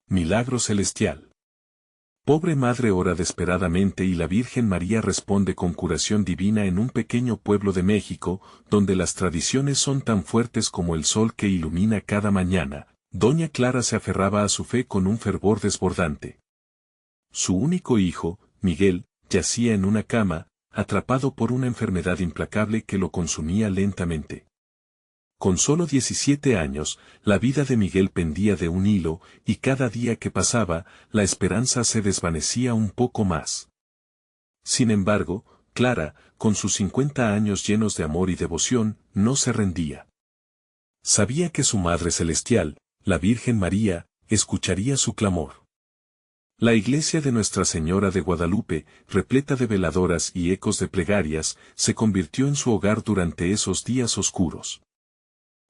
Milagro celestial. Pobre madre ora desesperadamente y la Virgen María responde con curación divina en un pequeño pueblo de México, donde las tradiciones son tan fuertes como el sol que ilumina cada mañana. Doña Clara se aferraba a su fe con un fervor desbordante. Su único hijo, Miguel, yacía en una cama, atrapado por una enfermedad implacable que lo consumía lentamente. Con solo 17 años, la vida de Miguel pendía de un hilo, y cada día que pasaba, la esperanza se desvanecía un poco más. Sin embargo, Clara, con sus 50 años llenos de amor y devoción, no se rendía. Sabía que su Madre Celestial, la Virgen María, escucharía su clamor. La iglesia de Nuestra Señora de Guadalupe, repleta de veladoras y ecos de plegarias, se convirtió en su hogar durante esos días oscuros.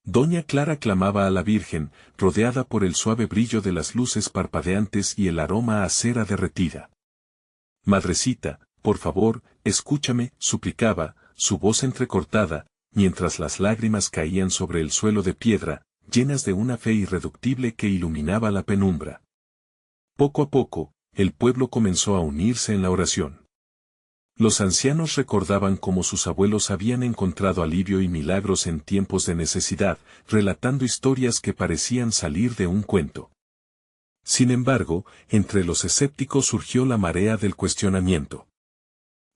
Doña Clara clamaba a la Virgen, rodeada por el suave brillo de las luces parpadeantes y el aroma a cera derretida. Madrecita, por favor, escúchame, suplicaba, su voz entrecortada, mientras las lágrimas caían sobre el suelo de piedra, llenas de una fe irreductible que iluminaba la penumbra. Poco a poco, el pueblo comenzó a unirse en la oración. Los ancianos recordaban cómo sus abuelos habían encontrado alivio y milagros en tiempos de necesidad, relatando historias que parecían salir de un cuento. Sin embargo, entre los escépticos surgió la marea del cuestionamiento.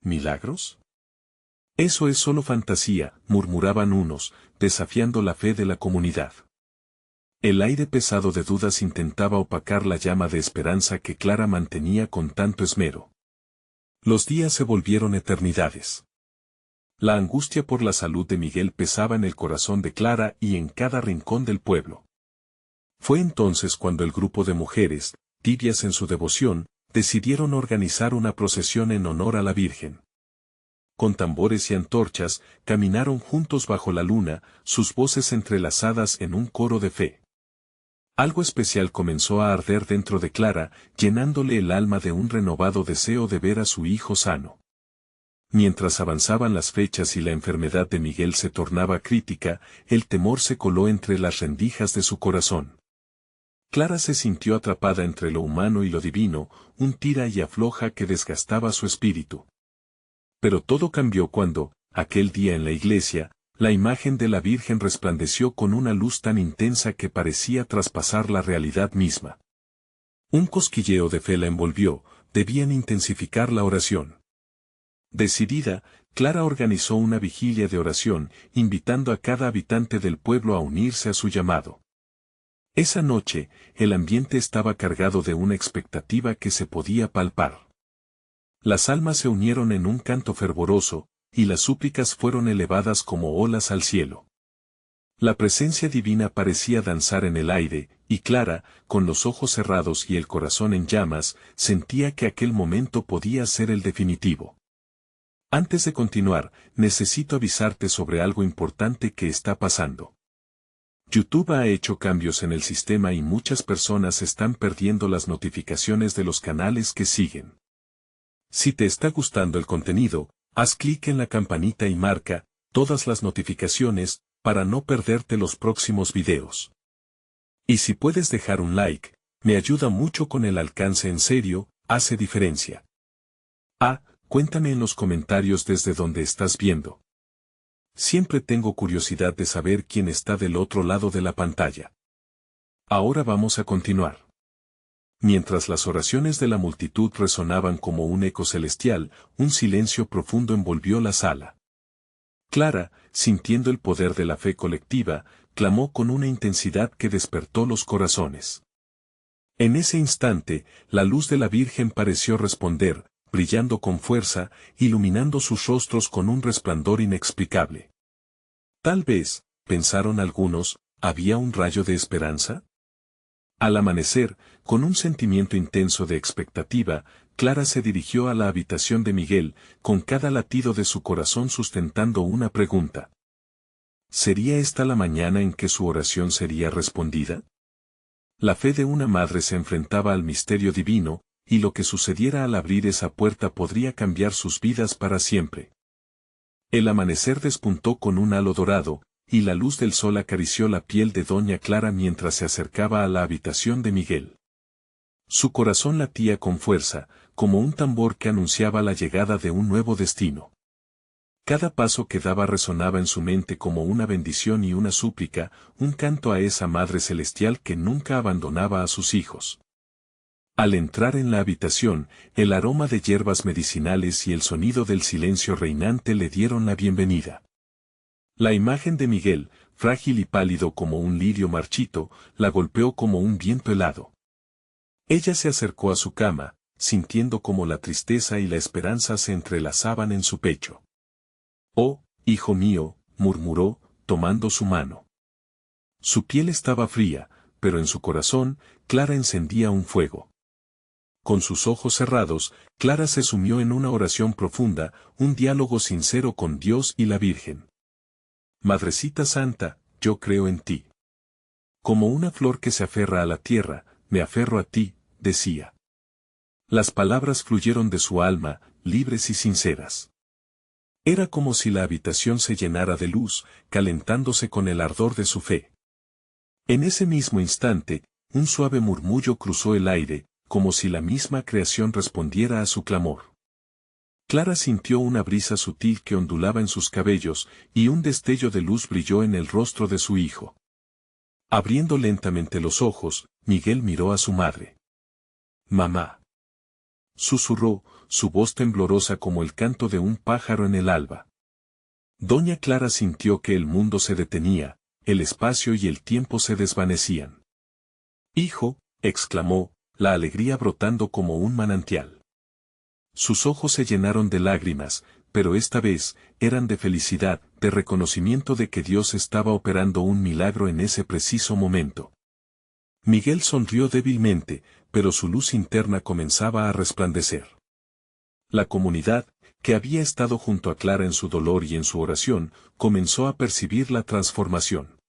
¿Milagros? Eso es solo fantasía, murmuraban unos, desafiando la fe de la comunidad. El aire pesado de dudas intentaba opacar la llama de esperanza que Clara mantenía con tanto esmero. Los días se volvieron eternidades. La angustia por la salud de Miguel pesaba en el corazón de Clara y en cada rincón del pueblo. Fue entonces cuando el grupo de mujeres, tibias en su devoción, decidieron organizar una procesión en honor a la Virgen. Con tambores y antorchas, caminaron juntos bajo la luna, sus voces entrelazadas en un coro de fe. Algo especial comenzó a arder dentro de Clara, llenándole el alma de un renovado deseo de ver a su hijo sano. Mientras avanzaban las fechas y la enfermedad de Miguel se tornaba crítica, el temor se coló entre las rendijas de su corazón. Clara se sintió atrapada entre lo humano y lo divino, un tira y afloja que desgastaba su espíritu. Pero todo cambió cuando, aquel día en la iglesia, la imagen de la Virgen resplandeció con una luz tan intensa que parecía traspasar la realidad misma. Un cosquilleo de fe la envolvió, debían intensificar la oración. Decidida, Clara organizó una vigilia de oración, invitando a cada habitante del pueblo a unirse a su llamado. Esa noche, el ambiente estaba cargado de una expectativa que se podía palpar. Las almas se unieron en un canto fervoroso, y las súplicas fueron elevadas como olas al cielo. La presencia divina parecía danzar en el aire, y Clara, con los ojos cerrados y el corazón en llamas, sentía que aquel momento podía ser el definitivo. Antes de continuar, necesito avisarte sobre algo importante que está pasando. YouTube ha hecho cambios en el sistema y muchas personas están perdiendo las notificaciones de los canales que siguen. Si te está gustando el contenido, haz clic en la campanita y marca todas las notificaciones para no perderte los próximos videos. Y si puedes dejar un like, me ayuda mucho con el alcance, en serio, hace diferencia. Cuéntame en los comentarios desde donde estás viendo. Siempre tengo curiosidad de saber quién está del otro lado de la pantalla. Ahora vamos a continuar. Mientras las oraciones de la multitud resonaban como un eco celestial, un silencio profundo envolvió la sala. Clara, sintiendo el poder de la fe colectiva, clamó con una intensidad que despertó los corazones. En ese instante, la luz de la Virgen pareció responder, brillando con fuerza, iluminando sus rostros con un resplandor inexplicable. Tal vez, pensaron algunos, ¿había un rayo de esperanza? Al amanecer, con un sentimiento intenso de expectativa, Clara se dirigió a la habitación de Miguel, con cada latido de su corazón sustentando una pregunta. ¿Sería esta la mañana en que su oración sería respondida? La fe de una madre se enfrentaba al misterio divino, y lo que sucediera al abrir esa puerta podría cambiar sus vidas para siempre. El amanecer despuntó con un halo dorado, y la luz del sol acarició la piel de Doña Clara mientras se acercaba a la habitación de Miguel. Su corazón latía con fuerza, como un tambor que anunciaba la llegada de un nuevo destino. Cada paso que daba resonaba en su mente como una bendición y una súplica, un canto a esa Madre Celestial que nunca abandonaba a sus hijos. Al entrar en la habitación, el aroma de hierbas medicinales y el sonido del silencio reinante le dieron la bienvenida. La imagen de Miguel, frágil y pálido como un lirio marchito, la golpeó como un viento helado. Ella se acercó a su cama, sintiendo como la tristeza y la esperanza se entrelazaban en su pecho. «Oh, hijo mío», murmuró, tomando su mano. Su piel estaba fría, pero en su corazón, Clara encendía un fuego. Con sus ojos cerrados, Clara se sumió en una oración profunda, un diálogo sincero con Dios y la Virgen. «Madrecita Santa, yo creo en ti. Como una flor que se aferra a la tierra, me aferro a ti», decía. Las palabras fluyeron de su alma, libres y sinceras. Era como si la habitación se llenara de luz, calentándose con el ardor de su fe. En ese mismo instante, un suave murmullo cruzó el aire, como si la misma creación respondiera a su clamor. Clara sintió una brisa sutil que ondulaba en sus cabellos, y un destello de luz brilló en el rostro de su hijo. Abriendo lentamente los ojos, Miguel miró a su madre. «Mamá», susurró, su voz temblorosa como el canto de un pájaro en el alba. Doña Clara sintió que el mundo se detenía, el espacio y el tiempo se desvanecían. «Hijo», exclamó, la alegría brotando como un manantial. Sus ojos se llenaron de lágrimas, pero esta vez, eran de felicidad, de reconocimiento de que Dios estaba operando un milagro en ese preciso momento. Miguel sonrió débilmente, pero su luz interna comenzaba a resplandecer. La comunidad, que había estado junto a Clara en su dolor y en su oración, comenzó a percibir la transformación.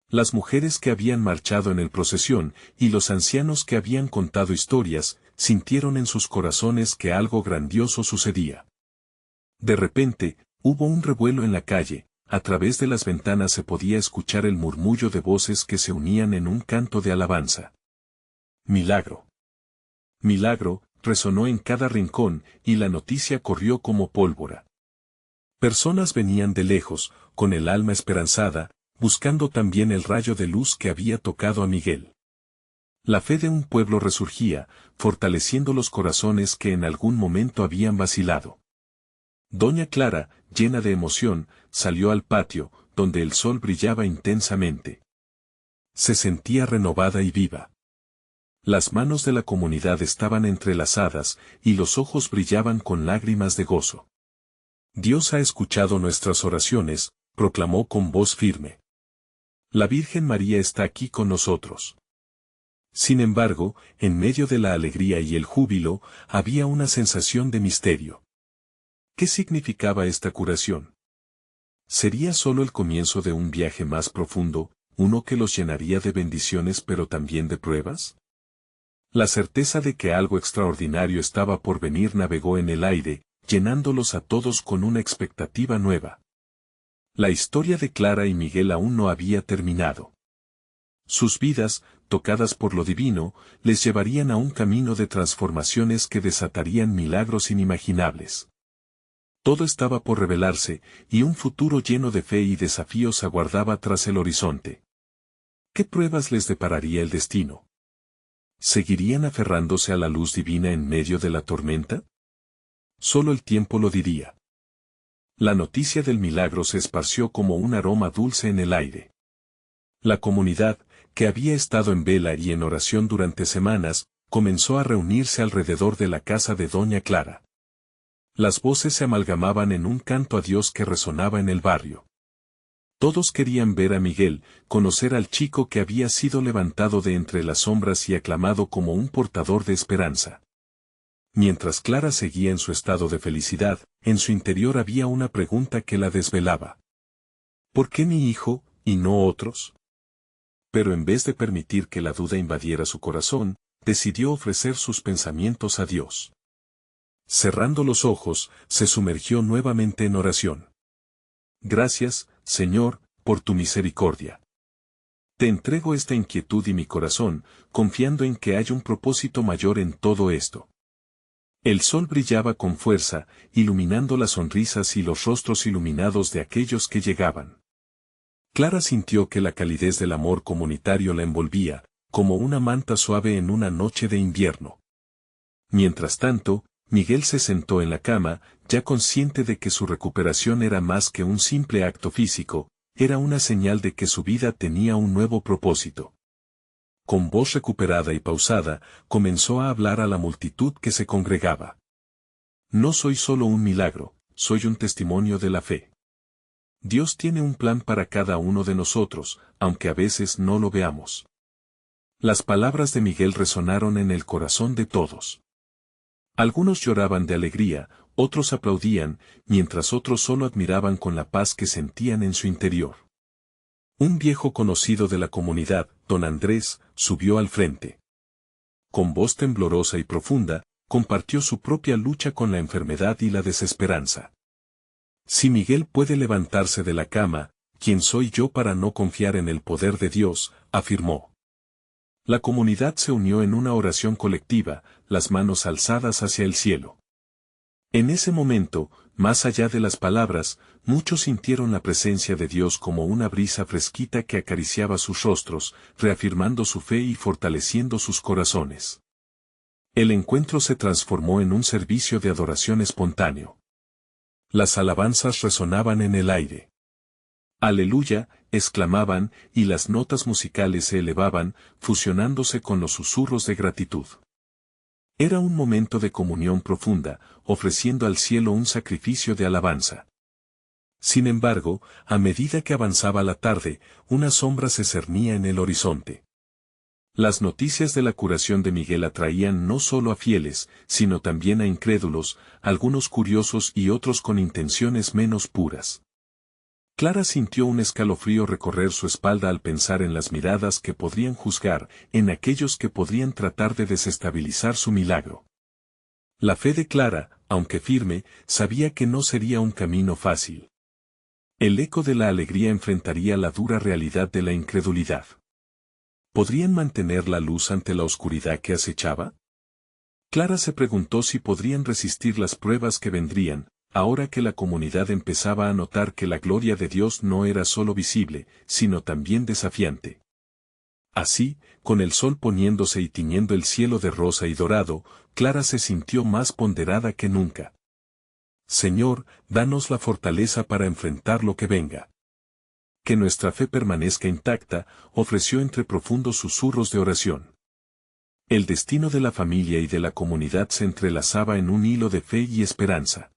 Las mujeres que habían marchado en el procesión, y los ancianos que habían contado historias, sintieron en sus corazones que algo grandioso sucedía. De repente, hubo un revuelo en la calle, a través de las ventanas se podía escuchar el murmullo de voces que se unían en un canto de alabanza. «Milagro. Milagro», resonó en cada rincón, y la noticia corrió como pólvora. Personas venían de lejos, con el alma esperanzada, buscando también el rayo de luz que había tocado a Miguel. La fe de un pueblo resurgía, fortaleciendo los corazones que en algún momento habían vacilado. Doña Clara, llena de emoción, salió al patio, donde el sol brillaba intensamente. Se sentía renovada y viva. Las manos de la comunidad estaban entrelazadas, y los ojos brillaban con lágrimas de gozo. «Dios ha escuchado nuestras oraciones», proclamó con voz firme. «La Virgen María está aquí con nosotros». Sin embargo, en medio de la alegría y el júbilo, había una sensación de misterio. ¿Qué significaba esta curación? ¿Sería solo el comienzo de un viaje más profundo, uno que los llenaría de bendiciones pero también de pruebas? La certeza de que algo extraordinario estaba por venir navegó en el aire, llenándolos a todos con una expectativa nueva. La historia de Clara y Miguel aún no había terminado. Sus vidas, tocadas por lo divino, les llevarían a un camino de transformaciones que desatarían milagros inimaginables. Todo estaba por revelarse, y un futuro lleno de fe y desafíos aguardaba tras el horizonte. ¿Qué pruebas les depararía el destino? ¿Seguirían aferrándose a la luz divina en medio de la tormenta? Solo el tiempo lo diría. La noticia del milagro se esparció como un aroma dulce en el aire. La comunidad, que había estado en vela y en oración durante semanas, comenzó a reunirse alrededor de la casa de Doña Clara. Las voces se amalgamaban en un canto a Dios que resonaba en el barrio. Todos querían ver a Miguel, conocer al chico que había sido levantado de entre las sombras y aclamado como un portador de esperanza. Mientras Clara seguía en su estado de felicidad, en su interior había una pregunta que la desvelaba. ¿Por qué mi hijo, y no otros? Pero en vez de permitir que la duda invadiera su corazón, decidió ofrecer sus pensamientos a Dios. Cerrando los ojos, se sumergió nuevamente en oración. Gracias, Señor, por tu misericordia. Te entrego esta inquietud y mi corazón, confiando en que hay un propósito mayor en todo esto. El sol brillaba con fuerza, iluminando las sonrisas y los rostros iluminados de aquellos que llegaban. Clara sintió que la calidez del amor comunitario la envolvía, como una manta suave en una noche de invierno. Mientras tanto, Miguel se sentó en la cama, ya consciente de que su recuperación era más que un simple acto físico, era una señal de que su vida tenía un nuevo propósito. Con voz recuperada y pausada, comenzó a hablar a la multitud que se congregaba. No soy solo un milagro, soy un testimonio de la fe. Dios tiene un plan para cada uno de nosotros, aunque a veces no lo veamos. Las palabras de Miguel resonaron en el corazón de todos. Algunos lloraban de alegría, otros aplaudían, mientras otros solo admiraban con la paz que sentían en su interior. Un viejo conocido de la comunidad, don Andrés, subió al frente. Con voz temblorosa y profunda, compartió su propia lucha con la enfermedad y la desesperanza. Si Miguel puede levantarse de la cama, ¿quién soy yo para no confiar en el poder de Dios?, afirmó. La comunidad se unió en una oración colectiva, las manos alzadas hacia el cielo. En ese momento, más allá de las palabras, muchos sintieron la presencia de Dios como una brisa fresquita que acariciaba sus rostros, reafirmando su fe y fortaleciendo sus corazones. El encuentro se transformó en un servicio de adoración espontáneo. Las alabanzas resonaban en el aire. Aleluya, exclamaban, y las notas musicales se elevaban, fusionándose con los susurros de gratitud. Era un momento de comunión profunda, ofreciendo al cielo un sacrificio de alabanza. Sin embargo, a medida que avanzaba la tarde, una sombra se cernía en el horizonte. Las noticias de la curación de Miguel atraían no solo a fieles, sino también a incrédulos, algunos curiosos y otros con intenciones menos puras. Clara sintió un escalofrío recorrer su espalda al pensar en las miradas que podrían juzgar, en aquellos que podrían tratar de desestabilizar su milagro. La fe de Clara, aunque firme, sabía que no sería un camino fácil. El eco de la alegría enfrentaría la dura realidad de la incredulidad. ¿Podrían mantener la luz ante la oscuridad que acechaba? Clara se preguntó si podrían resistir las pruebas que vendrían, ahora que la comunidad empezaba a notar que la gloria de Dios no era solo visible, sino también desafiante. Así, con el sol poniéndose y tiñendo el cielo de rosa y dorado, Clara se sintió más ponderada que nunca. Señor, danos la fortaleza para enfrentar lo que venga. Que nuestra fe permanezca intacta, ofreció entre profundos susurros de oración. El destino de la familia y de la comunidad se entrelazaba en un hilo de fe y esperanza.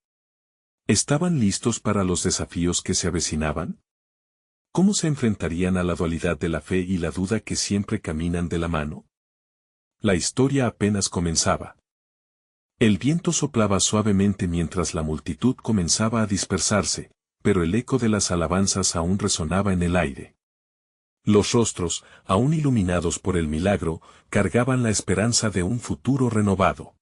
¿Estaban listos para los desafíos que se avecinaban? ¿Cómo se enfrentarían a la dualidad de la fe y la duda que siempre caminan de la mano? La historia apenas comenzaba. El viento soplaba suavemente mientras la multitud comenzaba a dispersarse, pero el eco de las alabanzas aún resonaba en el aire. Los rostros, aún iluminados por el milagro, cargaban la esperanza de un futuro renovado.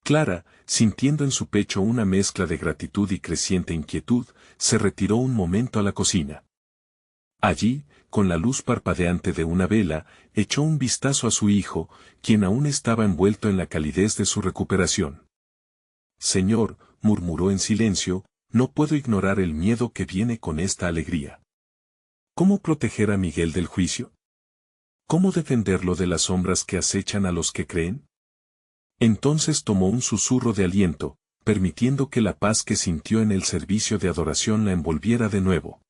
Clara, sintiendo en su pecho una mezcla de gratitud y creciente inquietud, se retiró un momento a la cocina. Allí, con la luz parpadeante de una vela, echó un vistazo a su hijo, quien aún estaba envuelto en la calidez de su recuperación. Señor, murmuró en silencio, no puedo ignorar el miedo que viene con esta alegría. ¿Cómo proteger a Miguel del juicio? ¿Cómo defenderlo de las sombras que acechan a los que creen? Entonces tomó un susurro de aliento, permitiendo que la paz que sintió en el servicio de adoración la envolviera de nuevo.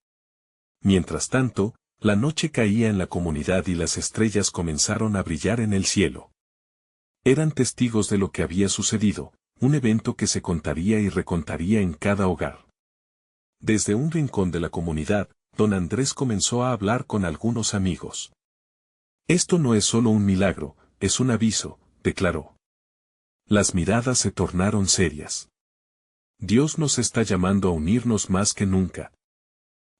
Mientras tanto, la noche caía en la comunidad y las estrellas comenzaron a brillar en el cielo. Eran testigos de lo que había sucedido, un evento que se contaría y recontaría en cada hogar. Desde un rincón de la comunidad, don Andrés comenzó a hablar con algunos amigos. Esto no es solo un milagro, es un aviso, declaró. Las miradas se tornaron serias. Dios nos está llamando a unirnos más que nunca.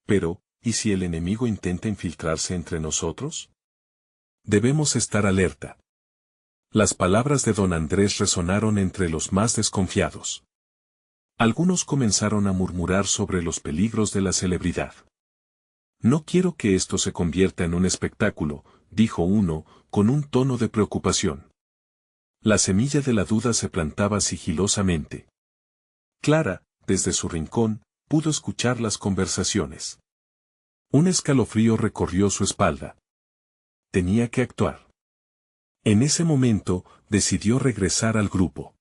Pero, ¿y si el enemigo intenta infiltrarse entre nosotros? Debemos estar alerta. Las palabras de don Andrés resonaron entre los más desconfiados. Algunos comenzaron a murmurar sobre los peligros de la celebridad. No quiero que esto se convierta en un espectáculo, dijo uno, con un tono de preocupación. La semilla de la duda se plantaba sigilosamente. Clara, desde su rincón, pudo escuchar las conversaciones. Un escalofrío recorrió su espalda. Tenía que actuar. En ese momento, decidió regresar al grupo.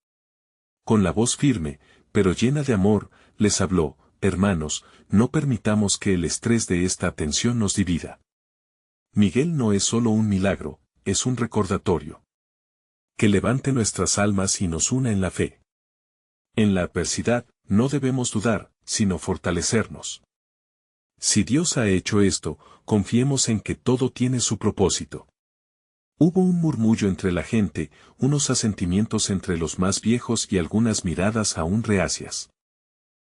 Con la voz firme, pero llena de amor, les habló: hermanos, no permitamos que el estrés de esta atención nos divida. Miguel no es solo un milagro, es un recordatorio. Que levante nuestras almas y nos una en la fe. En la adversidad, no debemos dudar, sino fortalecernos. Si Dios ha hecho esto, confiemos en que todo tiene su propósito. Hubo un murmullo entre la gente, unos asentimientos entre los más viejos y algunas miradas aún reacias.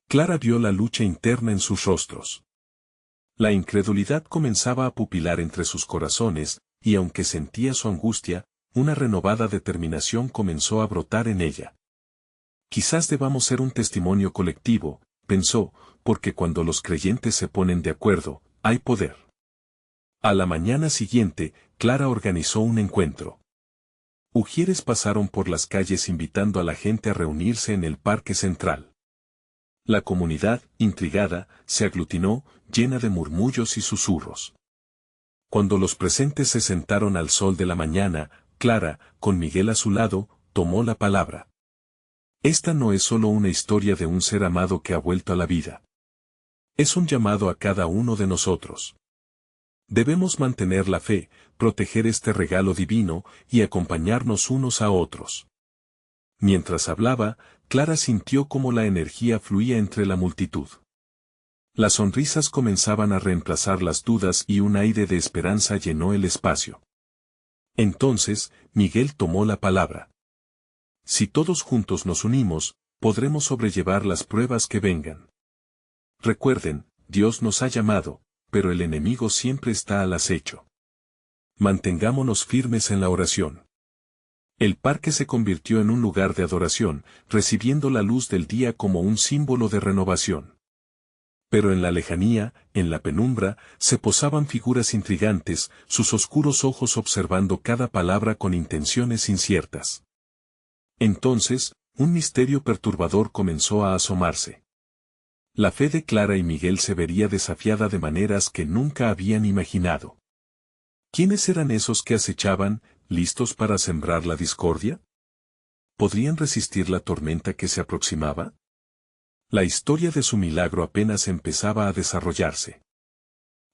Clara vio la lucha interna en sus rostros. La incredulidad comenzaba a pupilar entre sus corazones, y aunque sentía su angustia, una renovada determinación comenzó a brotar en ella. Quizás debamos ser un testimonio colectivo, pensó, porque cuando los creyentes se ponen de acuerdo, hay poder. A la mañana siguiente, Clara organizó un encuentro. Ujieres pasaron por las calles invitando a la gente a reunirse en el parque central. La comunidad, intrigada, se aglutinó, llena de murmullos y susurros. Cuando los presentes se sentaron al sol de la mañana, Clara, con Miguel a su lado, tomó la palabra. Esta no es solo una historia de un ser amado que ha vuelto a la vida. Es un llamado a cada uno de nosotros. Debemos mantener la fe, proteger este regalo divino, y acompañarnos unos a otros. Mientras hablaba, Clara sintió cómo la energía fluía entre la multitud. Las sonrisas comenzaban a reemplazar las dudas y un aire de esperanza llenó el espacio. Entonces, Miguel tomó la palabra. Si todos juntos nos unimos, podremos sobrellevar las pruebas que vengan. Recuerden, Dios nos ha llamado, pero el enemigo siempre está al acecho. Mantengámonos firmes en la oración. El parque se convirtió en un lugar de adoración, recibiendo la luz del día como un símbolo de renovación. Pero en la lejanía, en la penumbra, se posaban figuras intrigantes, sus oscuros ojos observando cada palabra con intenciones inciertas. Entonces, un misterio perturbador comenzó a asomarse. La fe de Clara y Miguel se vería desafiada de maneras que nunca habían imaginado. ¿Quiénes eran esos que acechaban, listos para sembrar la discordia? ¿Podrían resistir la tormenta que se aproximaba? La historia de su milagro apenas empezaba a desarrollarse.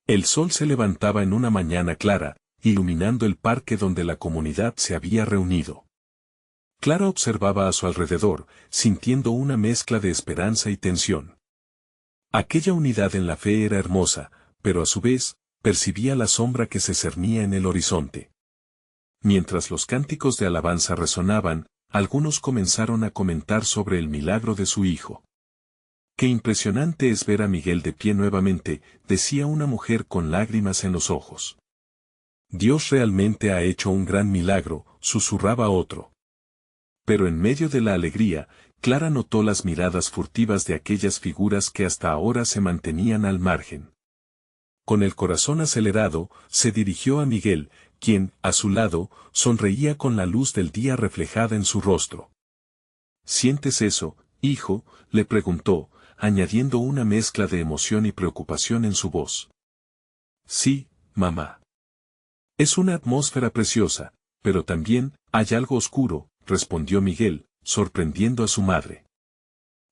El sol se levantaba en una mañana clara, iluminando el parque donde la comunidad se había reunido. Clara observaba a su alrededor, sintiendo una mezcla de esperanza y tensión. Aquella unidad en la fe era hermosa, pero a su vez, percibía la sombra que se cernía en el horizonte. Mientras los cánticos de alabanza resonaban, algunos comenzaron a comentar sobre el milagro de su hijo. «Qué impresionante es ver a Miguel de pie nuevamente», decía una mujer con lágrimas en los ojos. «Dios realmente ha hecho un gran milagro», susurraba otro. Pero en medio de la alegría, Clara notó las miradas furtivas de aquellas figuras que hasta ahora se mantenían al margen. Con el corazón acelerado, se dirigió a Miguel, quien, a su lado, sonreía con la luz del día reflejada en su rostro. «¿Sientes eso, hijo?», le preguntó, añadiendo una mezcla de emoción y preocupación en su voz. «Sí, mamá. Es una atmósfera preciosa, pero también hay algo oscuro», respondió Miguel, sorprendiendo a su madre.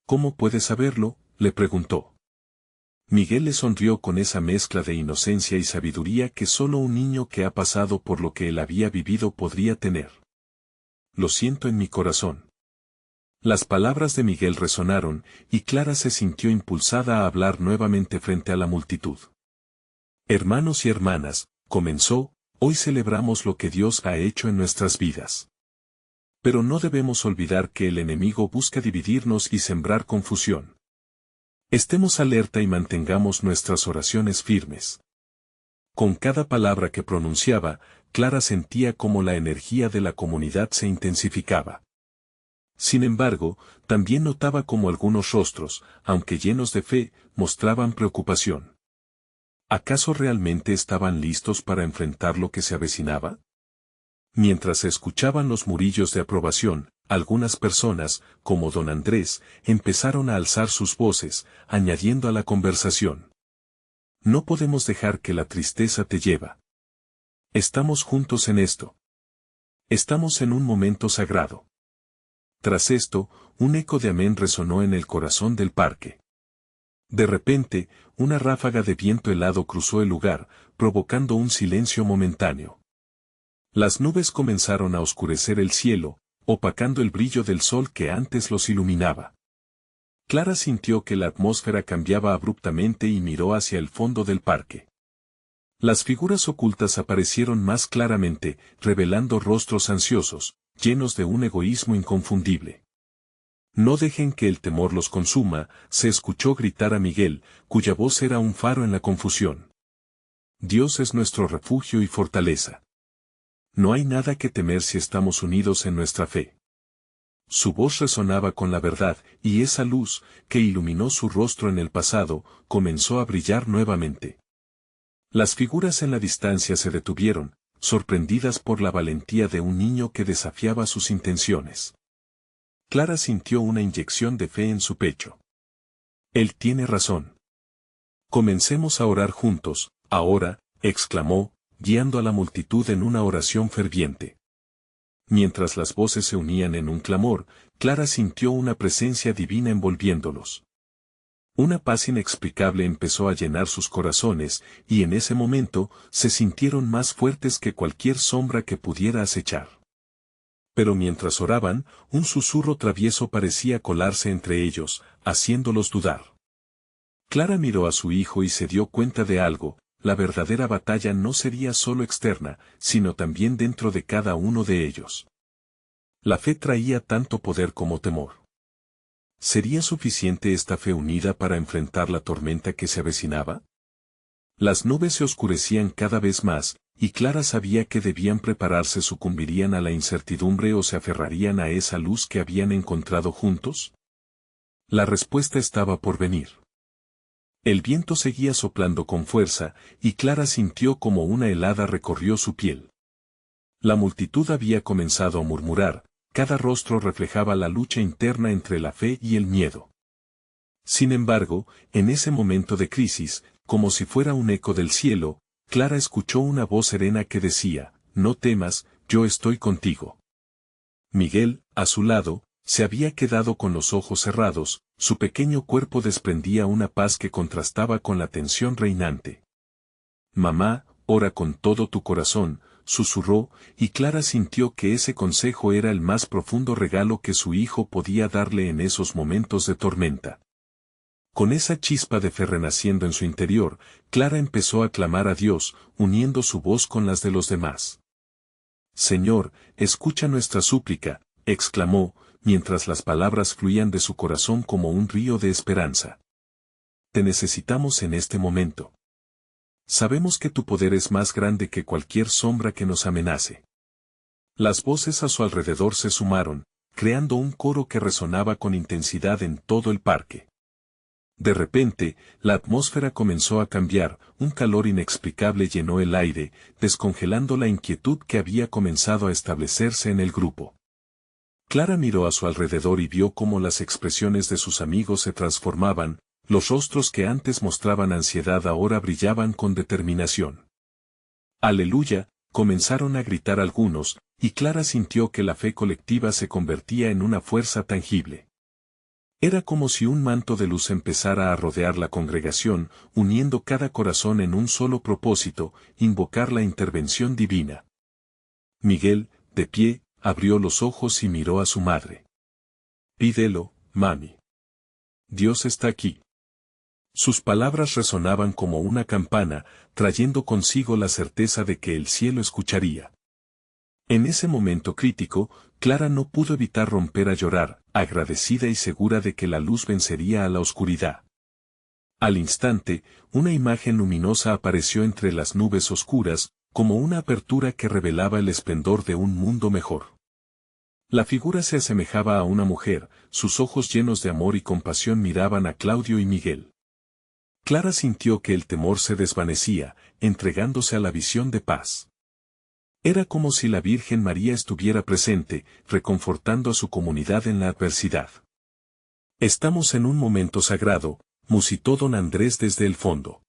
«¿Cómo puedes saberlo?», le preguntó. Miguel le sonrió con esa mezcla de inocencia y sabiduría que solo un niño que ha pasado por lo que él había vivido podría tener. «Lo siento en mi corazón». Las palabras de Miguel resonaron, y Clara se sintió impulsada a hablar nuevamente frente a la multitud. «Hermanos y hermanas», comenzó, «hoy celebramos lo que Dios ha hecho en nuestras vidas. Pero no debemos olvidar que el enemigo busca dividirnos y sembrar confusión. Estemos alerta y mantengamos nuestras oraciones firmes». Con cada palabra que pronunciaba, Clara sentía cómo la energía de la comunidad se intensificaba. Sin embargo, también notaba cómo algunos rostros, aunque llenos de fe, mostraban preocupación. ¿Acaso realmente estaban listos para enfrentar lo que se avecinaba? Mientras se escuchaban los murmullos de aprobación, algunas personas, como don Andrés, empezaron a alzar sus voces, añadiendo a la conversación: no podemos dejar que la tristeza te lleve. Estamos juntos en esto. Estamos en un momento sagrado. Tras esto, un eco de amén resonó en el corazón del parque. De repente, una ráfaga de viento helado cruzó el lugar, provocando un silencio momentáneo. Las nubes comenzaron a oscurecer el cielo, opacando el brillo del sol que antes los iluminaba. Clara sintió que la atmósfera cambiaba abruptamente y miró hacia el fondo del parque. Las figuras ocultas aparecieron más claramente, revelando rostros ansiosos, llenos de un egoísmo inconfundible. No dejen que el temor los consuma, se escuchó gritar a Miguel, cuya voz era un faro en la confusión. Dios es nuestro refugio y fortaleza. No hay nada que temer si estamos unidos en nuestra fe. Su voz resonaba con la verdad, y esa luz, que iluminó su rostro en el pasado, comenzó a brillar nuevamente. Las figuras en la distancia se detuvieron, sorprendidas por la valentía de un niño que desafiaba sus intenciones. Clara sintió una inyección de fe en su pecho. Él tiene razón. Comencemos a orar juntos, ahora, exclamó, guiando a la multitud en una oración ferviente. Mientras las voces se unían en un clamor, Clara sintió una presencia divina envolviéndolos. Una paz inexplicable empezó a llenar sus corazones, y en ese momento, se sintieron más fuertes que cualquier sombra que pudiera acechar. Pero mientras oraban, un susurro travieso parecía colarse entre ellos, haciéndolos dudar. Clara miró a su hijo y se dio cuenta de algo: la verdadera batalla no sería solo externa, sino también dentro de cada uno de ellos. La fe traía tanto poder como temor. ¿Sería suficiente esta fe unida para enfrentar la tormenta que se avecinaba? Las nubes se oscurecían cada vez más, y Clara sabía que debían prepararse: ¿sucumbirían a la incertidumbre o se aferrarían a esa luz que habían encontrado juntos? La respuesta estaba por venir. El viento seguía soplando con fuerza, y Clara sintió como una helada recorrió su piel. La multitud había comenzado a murmurar, cada rostro reflejaba la lucha interna entre la fe y el miedo. Sin embargo, en ese momento de crisis, como si fuera un eco del cielo, Clara escuchó una voz serena que decía: no temas, yo estoy contigo. Miguel, a su lado, se había quedado con los ojos cerrados, su pequeño cuerpo desprendía una paz que contrastaba con la tensión reinante. Mamá, ora con todo tu corazón, susurró, y Clara sintió que ese consejo era el más profundo regalo que su hijo podía darle en esos momentos de tormenta. Con esa chispa de fe renaciendo en su interior, Clara empezó a clamar a Dios, uniendo su voz con las de los demás. Señor, escucha nuestra súplica, exclamó, mientras las palabras fluían de su corazón como un río de esperanza. Te necesitamos en este momento. Sabemos que tu poder es más grande que cualquier sombra que nos amenace. Las voces a su alrededor se sumaron, creando un coro que resonaba con intensidad en todo el parque. De repente, la atmósfera comenzó a cambiar, un calor inexplicable llenó el aire, descongelando la inquietud que había comenzado a establecerse en el grupo. Clara miró a su alrededor y vio cómo las expresiones de sus amigos se transformaban, los rostros que antes mostraban ansiedad ahora brillaban con determinación. ¡Aleluya!, comenzaron a gritar algunos, y Clara sintió que la fe colectiva se convertía en una fuerza tangible. Era como si un manto de luz empezara a rodear la congregación, uniendo cada corazón en un solo propósito: invocar la intervención divina. Miguel, de pie, abrió los ojos y miró a su madre. Pídelo, mami. Dios está aquí. Sus palabras resonaban como una campana, trayendo consigo la certeza de que el cielo escucharía. En ese momento crítico, Clara no pudo evitar romper a llorar, agradecida y segura de que la luz vencería a la oscuridad. Al instante, una imagen luminosa apareció entre las nubes oscuras, como una apertura que revelaba el esplendor de un mundo mejor. La figura se asemejaba a una mujer, sus ojos llenos de amor y compasión miraban a Claudio y Miguel. Clara sintió que el temor se desvanecía, entregándose a la visión de paz. Era como si la Virgen María estuviera presente, reconfortando a su comunidad en la adversidad. Estamos en un momento sagrado, musitó don Andrés desde el fondo.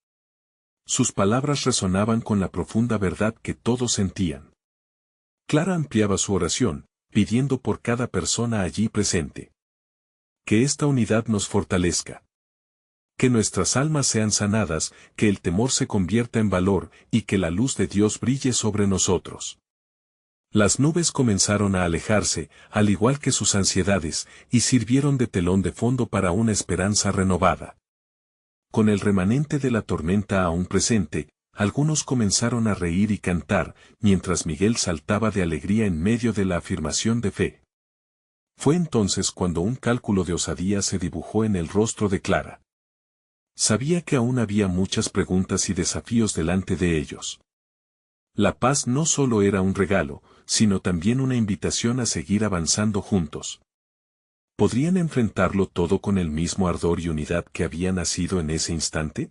Sus palabras resonaban con la profunda verdad que todos sentían. Clara ampliaba su oración, pidiendo por cada persona allí presente. Que esta unidad nos fortalezca. Que nuestras almas sean sanadas, que el temor se convierta en valor, y que la luz de Dios brille sobre nosotros. Las nubes comenzaron a alejarse, al igual que sus ansiedades, y sirvieron de telón de fondo para una esperanza renovada. Con el remanente de la tormenta aún presente, algunos comenzaron a reír y cantar, mientras Miguel saltaba de alegría en medio de la afirmación de fe. Fue entonces cuando un cálculo de osadía se dibujó en el rostro de Clara. Sabía que aún había muchas preguntas y desafíos delante de ellos. La paz no solo era un regalo, sino también una invitación a seguir avanzando juntos. ¿Podrían enfrentarlo todo con el mismo ardor y unidad que había nacido en ese instante?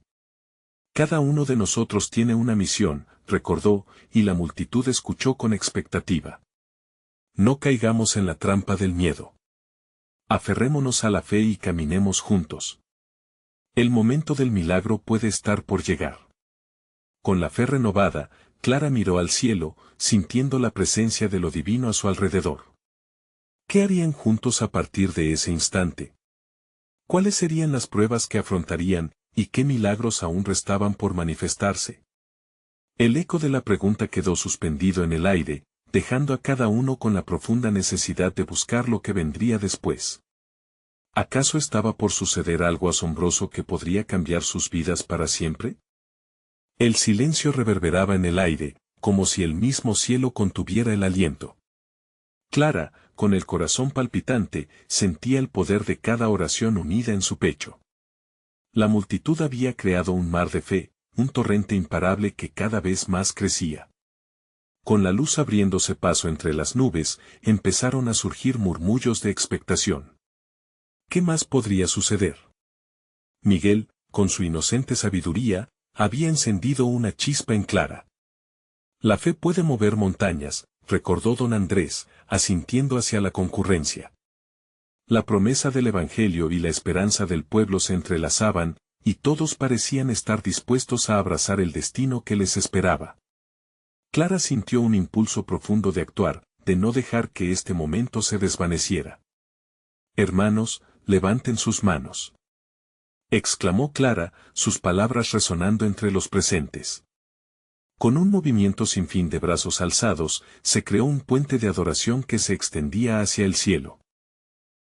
Cada uno de nosotros tiene una misión, recordó, y la multitud escuchó con expectativa. No caigamos en la trampa del miedo. Aferrémonos a la fe y caminemos juntos. El momento del milagro puede estar por llegar. Con la fe renovada, Clara miró al cielo, sintiendo la presencia de lo divino a su alrededor. ¿Qué harían juntos a partir de ese instante? ¿Cuáles serían las pruebas que afrontarían, y qué milagros aún restaban por manifestarse? El eco de la pregunta quedó suspendido en el aire, dejando a cada uno con la profunda necesidad de buscar lo que vendría después. ¿Acaso estaba por suceder algo asombroso que podría cambiar sus vidas para siempre? El silencio reverberaba en el aire, como si el mismo cielo contuviera el aliento. Clara, con el corazón palpitante, sentía el poder de cada oración unida en su pecho. La multitud había creado un mar de fe, un torrente imparable que cada vez más crecía. Con la luz abriéndose paso entre las nubes, empezaron a surgir murmullos de expectación. ¿Qué más podría suceder? Miguel, con su inocente sabiduría, había encendido una chispa en Clara. La fe puede mover montañas, recordó don Andrés, asintiendo hacia la concurrencia. La promesa del Evangelio y la esperanza del pueblo se entrelazaban, y todos parecían estar dispuestos a abrazar el destino que les esperaba. Clara sintió un impulso profundo de actuar, de no dejar que este momento se desvaneciera. Hermanos, levanten sus manos. Exclamó Clara, sus palabras resonando entre los presentes. Con un movimiento sin fin de brazos alzados, se creó un puente de adoración que se extendía hacia el cielo.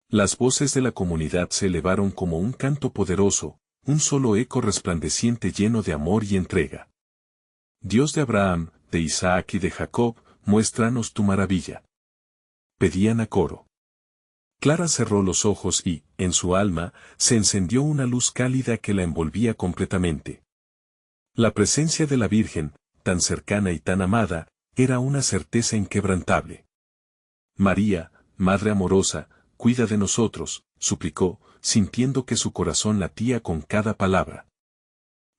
Las voces de la comunidad se elevaron como un canto poderoso, un solo eco resplandeciente lleno de amor y entrega. Dios de Abraham, de Isaac y de Jacob, muéstranos tu maravilla. Pedían a coro. Clara cerró los ojos y, en su alma, se encendió una luz cálida que la envolvía completamente. La presencia de la Virgen, tan cercana y tan amada, era una certeza inquebrantable. María, Madre amorosa, cuida de nosotros, suplicó, sintiendo que su corazón latía con cada palabra.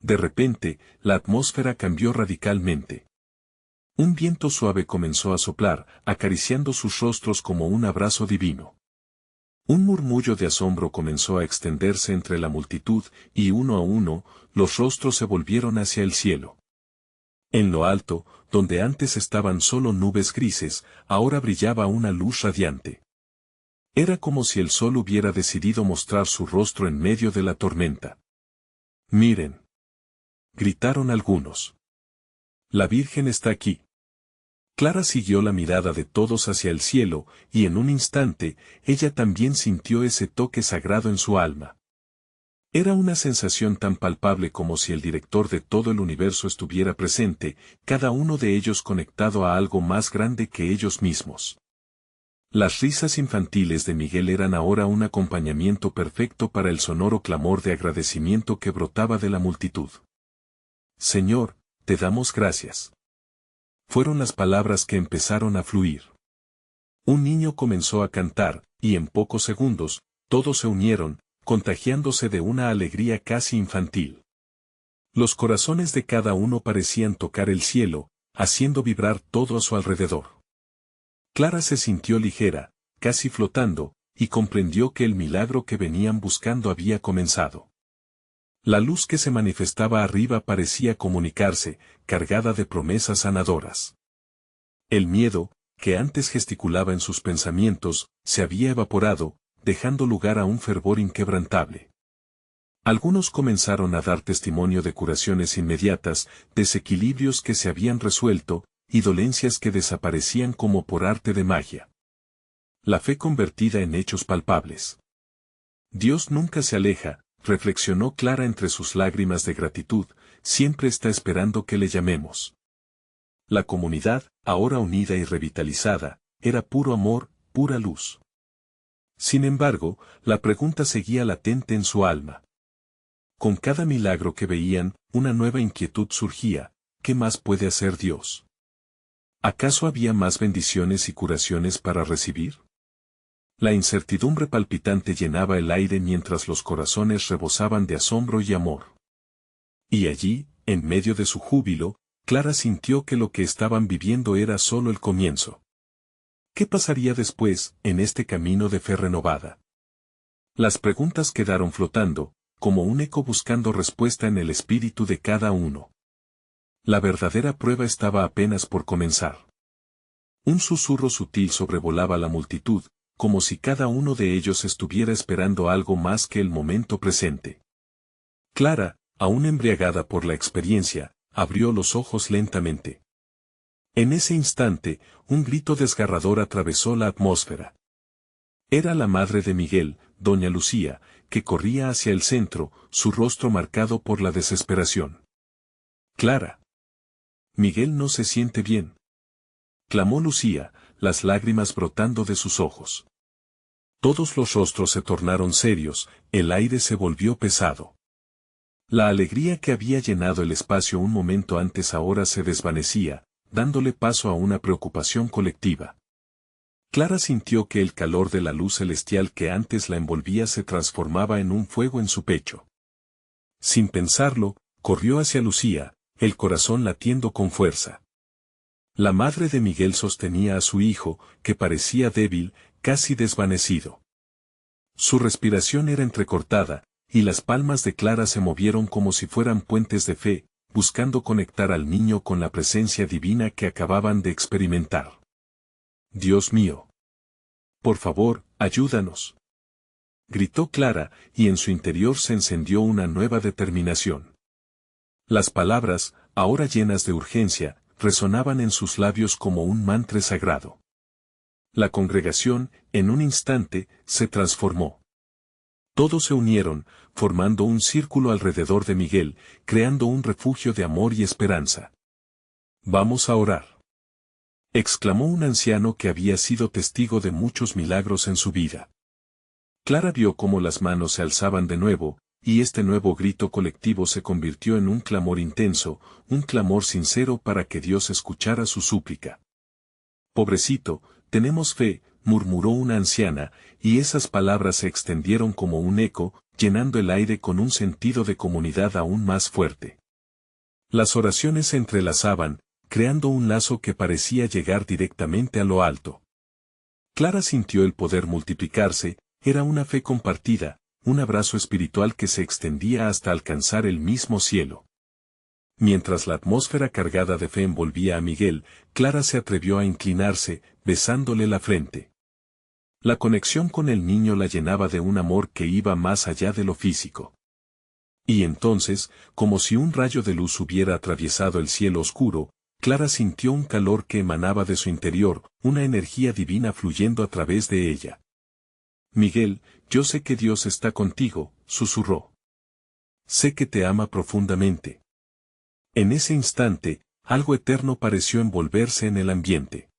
De repente, la atmósfera cambió radicalmente. Un viento suave comenzó a soplar, acariciando sus rostros como un abrazo divino. Un murmullo de asombro comenzó a extenderse entre la multitud, y uno a uno, los rostros se volvieron hacia el cielo. En lo alto, donde antes estaban solo nubes grises, ahora brillaba una luz radiante. Era como si el sol hubiera decidido mostrar su rostro en medio de la tormenta. «Miren», gritaron algunos. «La Virgen está aquí». Clara siguió la mirada de todos hacia el cielo, y en un instante, ella también sintió ese toque sagrado en su alma. Era una sensación tan palpable como si el director de todo el universo estuviera presente, cada uno de ellos conectado a algo más grande que ellos mismos. Las risas infantiles de Miguel eran ahora un acompañamiento perfecto para el sonoro clamor de agradecimiento que brotaba de la multitud. «Señor, te damos gracias». Fueron las palabras que empezaron a fluir. Un niño comenzó a cantar, y en pocos segundos, todos se unieron, contagiándose de una alegría casi infantil. Los corazones de cada uno parecían tocar el cielo, haciendo vibrar todo a su alrededor. Clara se sintió ligera, casi flotando, y comprendió que el milagro que venían buscando había comenzado. La luz que se manifestaba arriba parecía comunicarse, cargada de promesas sanadoras. El miedo, que antes gesticulaba en sus pensamientos, se había evaporado, dejando lugar a un fervor inquebrantable. Algunos comenzaron a dar testimonio de curaciones inmediatas, desequilibrios que se habían resuelto, y dolencias que desaparecían como por arte de magia. La fe convertida en hechos palpables. Dios nunca se aleja, reflexionó Clara entre sus lágrimas de gratitud, siempre está esperando que le llamemos. La comunidad, ahora unida y revitalizada, era puro amor, pura luz. Sin embargo, la pregunta seguía latente en su alma. Con cada milagro que veían, una nueva inquietud surgía, ¿qué más puede hacer Dios? ¿Acaso había más bendiciones y curaciones para recibir? La incertidumbre palpitante llenaba el aire mientras los corazones rebosaban de asombro y amor. Y allí, en medio de su júbilo, Clara sintió que lo que estaban viviendo era solo el comienzo. ¿Qué pasaría después, en este camino de fe renovada? Las preguntas quedaron flotando, como un eco buscando respuesta en el espíritu de cada uno. La verdadera prueba estaba apenas por comenzar. Un susurro sutil sobrevolaba la multitud, como si cada uno de ellos estuviera esperando algo más que el momento presente. Clara, aún embriagada por la experiencia, abrió los ojos lentamente. En ese instante, un grito desgarrador atravesó la atmósfera. Era la madre de Miguel, doña Lucía, que corría hacia el centro, su rostro marcado por la desesperación. «Clara. Miguel no se siente bien», clamó Lucía, las lágrimas brotando de sus ojos. Todos los rostros se tornaron serios, el aire se volvió pesado. La alegría que había llenado el espacio un momento antes ahora se desvanecía, dándole paso a una preocupación colectiva. Clara sintió que el calor de la luz celestial que antes la envolvía se transformaba en un fuego en su pecho. Sin pensarlo, corrió hacia Lucía, el corazón latiendo con fuerza. La madre de Miguel sostenía a su hijo, que parecía débil, casi desvanecido. Su respiración era entrecortada, y las palmas de Clara se movieron como si fueran puentes de fe, buscando conectar al niño con la presencia divina que acababan de experimentar. «Dios mío. Por favor, ayúdanos», gritó Clara, y en su interior se encendió una nueva determinación. Las palabras, ahora llenas de urgencia, resonaban en sus labios como un mantra sagrado. La congregación, en un instante, se transformó. Todos se unieron, formando un círculo alrededor de Miguel, creando un refugio de amor y esperanza. «Vamos a orar», exclamó un anciano que había sido testigo de muchos milagros en su vida. Clara vio cómo las manos se alzaban de nuevo, y este nuevo grito colectivo se convirtió en un clamor intenso, un clamor sincero para que Dios escuchara su súplica. «Pobrecito, tenemos fe», murmuró una anciana, y esas palabras se extendieron como un eco, llenando el aire con un sentido de comunidad aún más fuerte. Las oraciones se entrelazaban, creando un lazo que parecía llegar directamente a lo alto. Clara sintió el poder multiplicarse, era una fe compartida, un abrazo espiritual que se extendía hasta alcanzar el mismo cielo. Mientras la atmósfera cargada de fe envolvía a Miguel, Clara se atrevió a inclinarse, besándole la frente. La conexión con el niño la llenaba de un amor que iba más allá de lo físico. Y entonces, como si un rayo de luz hubiera atravesado el cielo oscuro, Clara sintió un calor que emanaba de su interior, una energía divina fluyendo a través de ella. «Miguel, yo sé que Dios está contigo», susurró. «Sé que te ama profundamente». En ese instante, algo eterno pareció envolverse en el ambiente.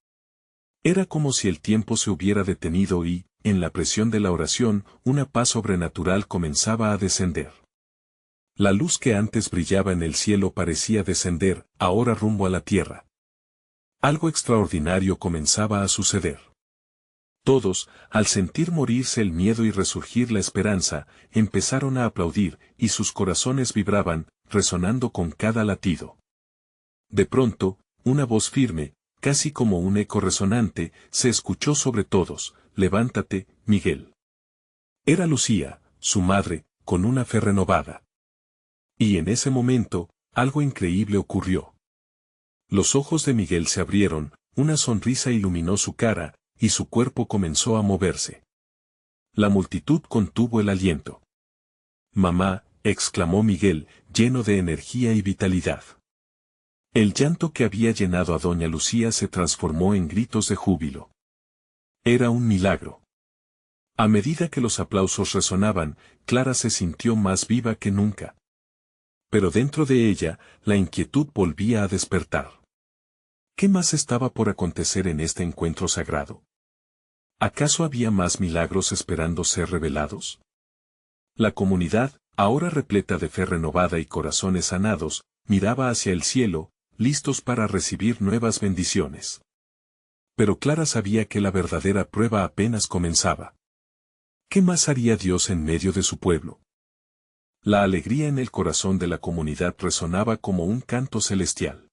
Era como si el tiempo se hubiera detenido y, en la presión de la oración, una paz sobrenatural comenzaba a descender. La luz que antes brillaba en el cielo parecía descender, ahora rumbo a la tierra. Algo extraordinario comenzaba a suceder. Todos, al sentir morirse el miedo y resurgir la esperanza, empezaron a aplaudir, y sus corazones vibraban, resonando con cada latido. De pronto, una voz firme, casi como un eco resonante, se escuchó sobre todos: «Levántate, Miguel». Era Lucía, su madre, con una fe renovada. Y en ese momento, algo increíble ocurrió. Los ojos de Miguel se abrieron, una sonrisa iluminó su cara, y su cuerpo comenzó a moverse. La multitud contuvo el aliento. «Mamá», exclamó Miguel, lleno de energía y vitalidad. El llanto que había llenado a doña Lucía se transformó en gritos de júbilo. Era un milagro. A medida que los aplausos resonaban, Clara se sintió más viva que nunca. Pero dentro de ella, la inquietud volvía a despertar. ¿Qué más estaba por acontecer en este encuentro sagrado? ¿Acaso había más milagros esperando ser revelados? La comunidad, ahora repleta de fe renovada y corazones sanados, miraba hacia el cielo, listos para recibir nuevas bendiciones. Pero Clara sabía que la verdadera prueba apenas comenzaba. ¿Qué más haría Dios en medio de su pueblo? La alegría en el corazón de la comunidad resonaba como un canto celestial.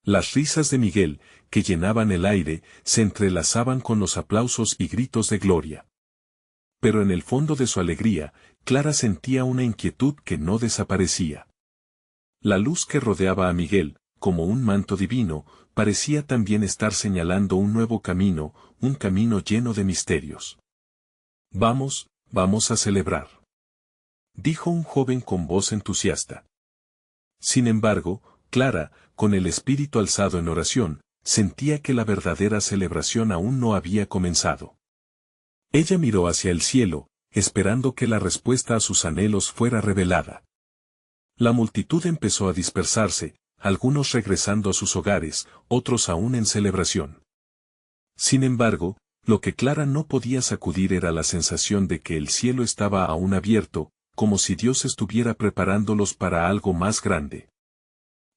Las risas de Miguel, que llenaban el aire, se entrelazaban con los aplausos y gritos de gloria. Pero en el fondo de su alegría, Clara sentía una inquietud que no desaparecía. La luz que rodeaba a Miguel, como un manto divino, parecía también estar señalando un nuevo camino, un camino lleno de misterios. «Vamos, vamos a celebrar», dijo un joven con voz entusiasta. Sin embargo, Clara, con el espíritu alzado en oración, sentía que la verdadera celebración aún no había comenzado. Ella miró hacia el cielo, esperando que la respuesta a sus anhelos fuera revelada. La multitud empezó a dispersarse, algunos regresando a sus hogares, otros aún en celebración. Sin embargo, lo que Clara no podía sacudir era la sensación de que el cielo estaba aún abierto, como si Dios estuviera preparándolos para algo más grande.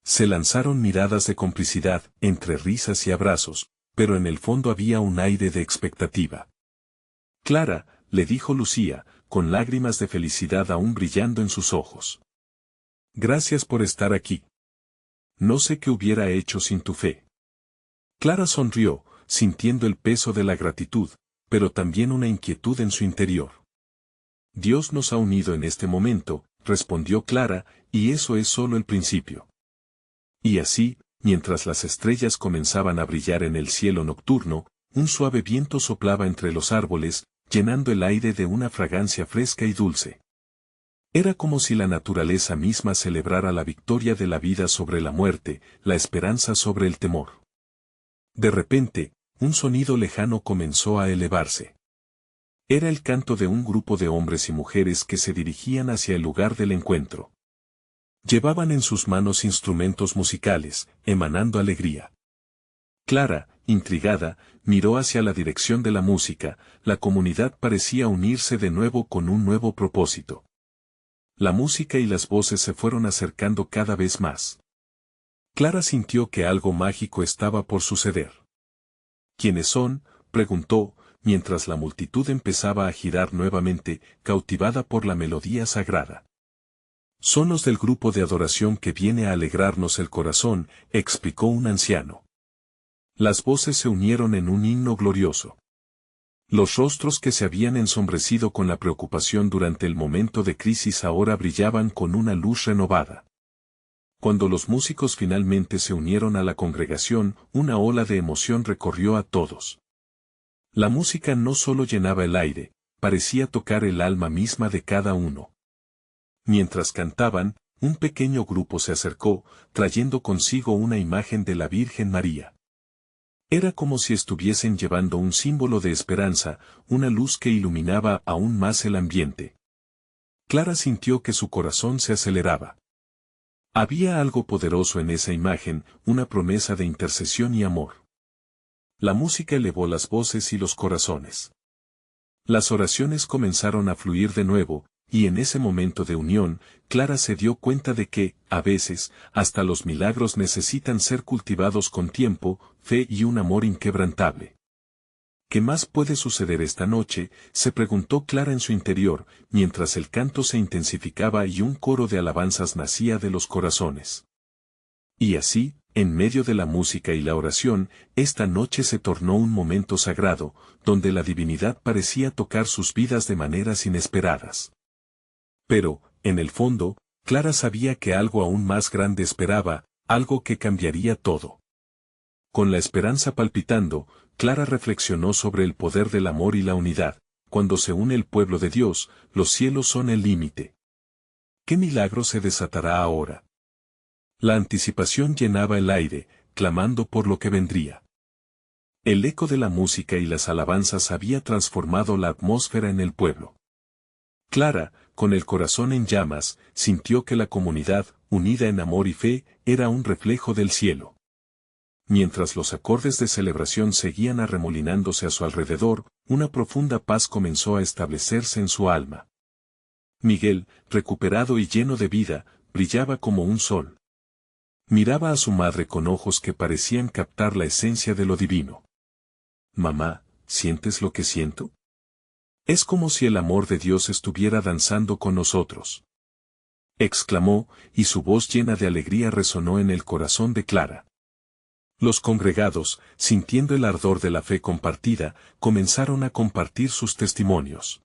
Se lanzaron miradas de complicidad, entre risas y abrazos, pero en el fondo había un aire de expectativa. «Clara», le dijo Lucía, con lágrimas de felicidad aún brillando en sus ojos. «Gracias por estar aquí. No sé qué hubiera hecho sin tu fe». Clara sonrió, sintiendo el peso de la gratitud, pero también una inquietud en su interior. «Dios nos ha unido en este momento», respondió Clara, «y eso es solo el principio». Y así, mientras las estrellas comenzaban a brillar en el cielo nocturno, un suave viento soplaba entre los árboles, llenando el aire de una fragancia fresca y dulce. Era como si la naturaleza misma celebrara la victoria de la vida sobre la muerte, la esperanza sobre el temor. De repente, un sonido lejano comenzó a elevarse. Era el canto de un grupo de hombres y mujeres que se dirigían hacia el lugar del encuentro. Llevaban en sus manos instrumentos musicales, emanando alegría. Clara, intrigada, miró hacia la dirección de la música. La comunidad parecía unirse de nuevo con un nuevo propósito. La música y las voces se fueron acercando cada vez más. Clara sintió que algo mágico estaba por suceder. «¿Quiénes son?», preguntó, mientras la multitud empezaba a girar nuevamente, cautivada por la melodía sagrada. «Son los del grupo de adoración que viene a alegrarnos el corazón», explicó un anciano. Las voces se unieron en un himno glorioso. Los rostros que se habían ensombrecido con la preocupación durante el momento de crisis ahora brillaban con una luz renovada. Cuando los músicos finalmente se unieron a la congregación, una ola de emoción recorrió a todos. La música no solo llenaba el aire, parecía tocar el alma misma de cada uno. Mientras cantaban, un pequeño grupo se acercó, trayendo consigo una imagen de la Virgen María. Era como si estuviesen llevando un símbolo de esperanza, una luz que iluminaba aún más el ambiente. Clara sintió que su corazón se aceleraba. Había algo poderoso en esa imagen, una promesa de intercesión y amor. La música elevó las voces y los corazones. Las oraciones comenzaron a fluir de nuevo, y en ese momento de unión, Clara se dio cuenta de que, a veces, hasta los milagros necesitan ser cultivados con tiempo, fe y un amor inquebrantable. ¿Qué más puede suceder esta noche?, se preguntó Clara en su interior, mientras el canto se intensificaba y un coro de alabanzas nacía de los corazones. Y así, en medio de la música y la oración, esta noche se tornó un momento sagrado, donde la divinidad parecía tocar sus vidas de maneras inesperadas. Pero, en el fondo, Clara sabía que algo aún más grande esperaba, algo que cambiaría todo. Con la esperanza palpitando, Clara reflexionó sobre el poder del amor y la unidad. Cuando se une el pueblo de Dios, los cielos son el límite. ¿Qué milagro se desatará ahora? La anticipación llenaba el aire, clamando por lo que vendría. El eco de la música y las alabanzas había transformado la atmósfera en el pueblo. Clara, con el corazón en llamas, sintió que la comunidad, unida en amor y fe, era un reflejo del cielo. Mientras los acordes de celebración seguían arremolinándose a su alrededor, una profunda paz comenzó a establecerse en su alma. Miguel, recuperado y lleno de vida, brillaba como un sol. Miraba a su madre con ojos que parecían captar la esencia de lo divino. «Mamá, ¿sientes lo que siento? Es como si el amor de Dios estuviera danzando con nosotros», exclamó, y su voz llena de alegría resonó en el corazón de Clara. Los congregados, sintiendo el ardor de la fe compartida, comenzaron a compartir sus testimonios.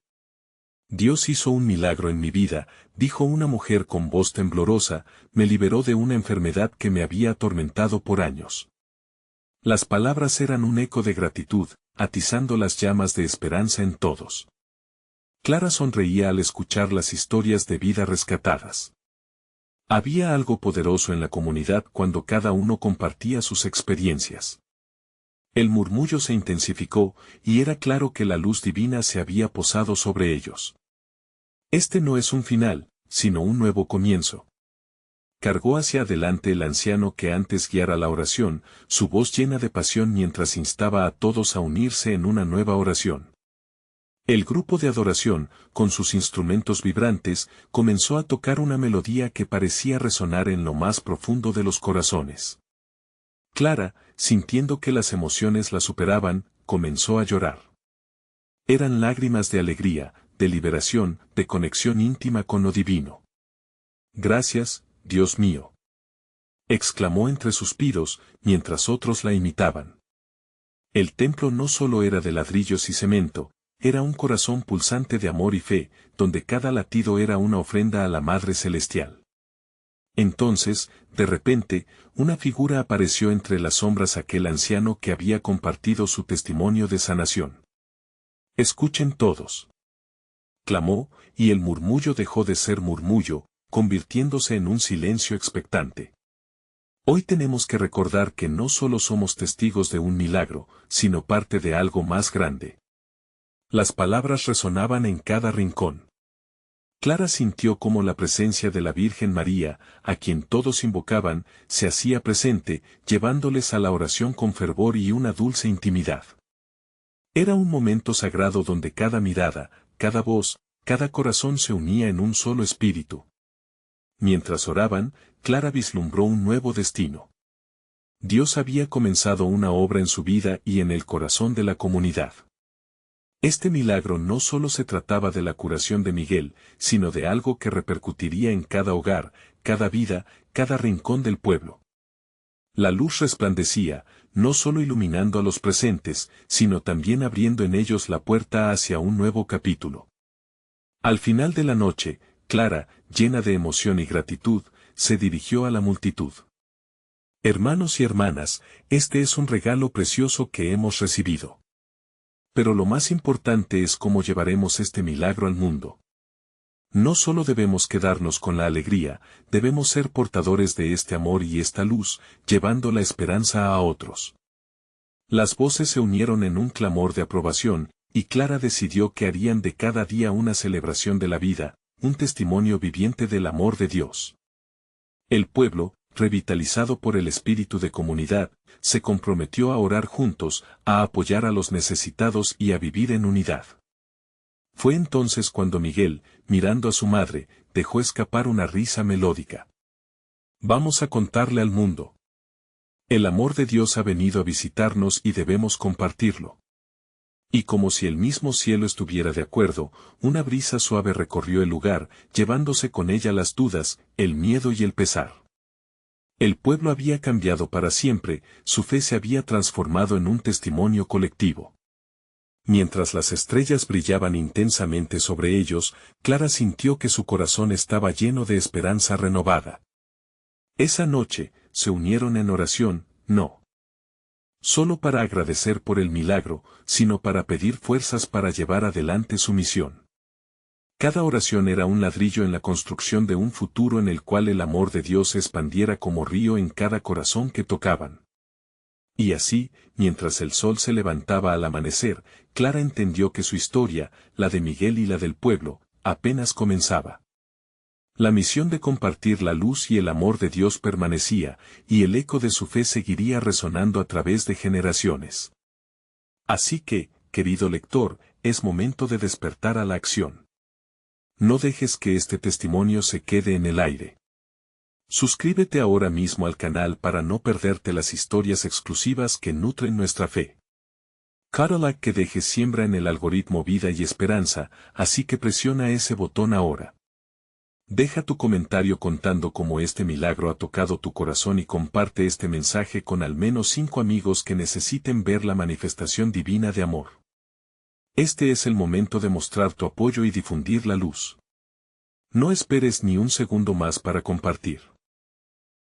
«Dios hizo un milagro en mi vida», dijo una mujer con voz temblorosa, «me liberó de una enfermedad que me había atormentado por años». Las palabras eran un eco de gratitud, atizando las llamas de esperanza en todos. Clara sonreía al escuchar las historias de vida rescatadas. Había algo poderoso en la comunidad cuando cada uno compartía sus experiencias. El murmullo se intensificó, y era claro que la luz divina se había posado sobre ellos. «Este no es un final, sino un nuevo comienzo», cargó hacia adelante el anciano que antes guiara la oración, su voz llena de pasión mientras instaba a todos a unirse en una nueva oración. El grupo de adoración, con sus instrumentos vibrantes, comenzó a tocar una melodía que parecía resonar en lo más profundo de los corazones. Clara, sintiendo que las emociones la superaban, comenzó a llorar. Eran lágrimas de alegría, de liberación, de conexión íntima con lo divino. «Gracias, Dios mío», exclamó entre suspiros, mientras otros la imitaban. El templo no solo era de ladrillos y cemento, era un corazón pulsante de amor y fe, donde cada latido era una ofrenda a la Madre Celestial. Entonces, de repente, una figura apareció entre las sombras, aquel anciano que había compartido su testimonio de sanación. «Escuchen todos», clamó, y el murmullo dejó de ser murmullo, convirtiéndose en un silencio expectante. Hoy tenemos que recordar que no solo somos testigos de un milagro, sino parte de algo más grande. Las palabras resonaban en cada rincón. Clara sintió cómo la presencia de la Virgen María, a quien todos invocaban, se hacía presente, llevándoles a la oración con fervor y una dulce intimidad. Era un momento sagrado donde cada mirada, cada voz, cada corazón se unía en un solo espíritu. Mientras oraban, Clara vislumbró un nuevo destino. Dios había comenzado una obra en su vida y en el corazón de la comunidad. Este milagro no solo se trataba de la curación de Miguel, sino de algo que repercutiría en cada hogar, cada vida, cada rincón del pueblo. La luz resplandecía, no solo iluminando a los presentes, sino también abriendo en ellos la puerta hacia un nuevo capítulo. Al final de la noche, Clara, llena de emoción y gratitud, se dirigió a la multitud. «Hermanos y hermanas, este es un regalo precioso que hemos recibido. Pero lo más importante es cómo llevaremos este milagro al mundo. No solo debemos quedarnos con la alegría, debemos ser portadores de este amor y esta luz, llevando la esperanza a otros». Las voces se unieron en un clamor de aprobación, y Clara decidió que harían de cada día una celebración de la vida, un testimonio viviente del amor de Dios. El pueblo, revitalizado por el espíritu de comunidad, se comprometió a orar juntos, a apoyar a los necesitados y a vivir en unidad. Fue entonces cuando Miguel, mirando a su madre, dejó escapar una risa melódica. «Vamos a contarle al mundo. El amor de Dios ha venido a visitarnos y debemos compartirlo». Y como si el mismo cielo estuviera de acuerdo, una brisa suave recorrió el lugar, llevándose con ella las dudas, el miedo y el pesar. El pueblo había cambiado para siempre, su fe se había transformado en un testimonio colectivo. Mientras las estrellas brillaban intensamente sobre ellos, Clara sintió que su corazón estaba lleno de esperanza renovada. Esa noche, se unieron en oración, no solo para agradecer por el milagro, sino para pedir fuerzas para llevar adelante su misión. Cada oración era un ladrillo en la construcción de un futuro en el cual el amor de Dios se expandiera como río en cada corazón que tocaban. Y así, mientras el sol se levantaba al amanecer, Clara entendió que su historia, la de Miguel y la del pueblo, apenas comenzaba. La misión de compartir la luz y el amor de Dios permanecía, y el eco de su fe seguiría resonando a través de generaciones. Así que, querido lector, es momento de despertar a la acción. No dejes que este testimonio se quede en el aire. Suscríbete ahora mismo al canal para no perderte las historias exclusivas que nutren nuestra fe. Cada like que dejes siembra en el algoritmo vida y esperanza, así que presiona ese botón ahora. Deja tu comentario contando cómo este milagro ha tocado tu corazón y comparte este mensaje con al menos 5 amigos que necesiten ver la manifestación divina de amor. Este es el momento de mostrar tu apoyo y difundir la luz. No esperes ni un segundo más para compartir.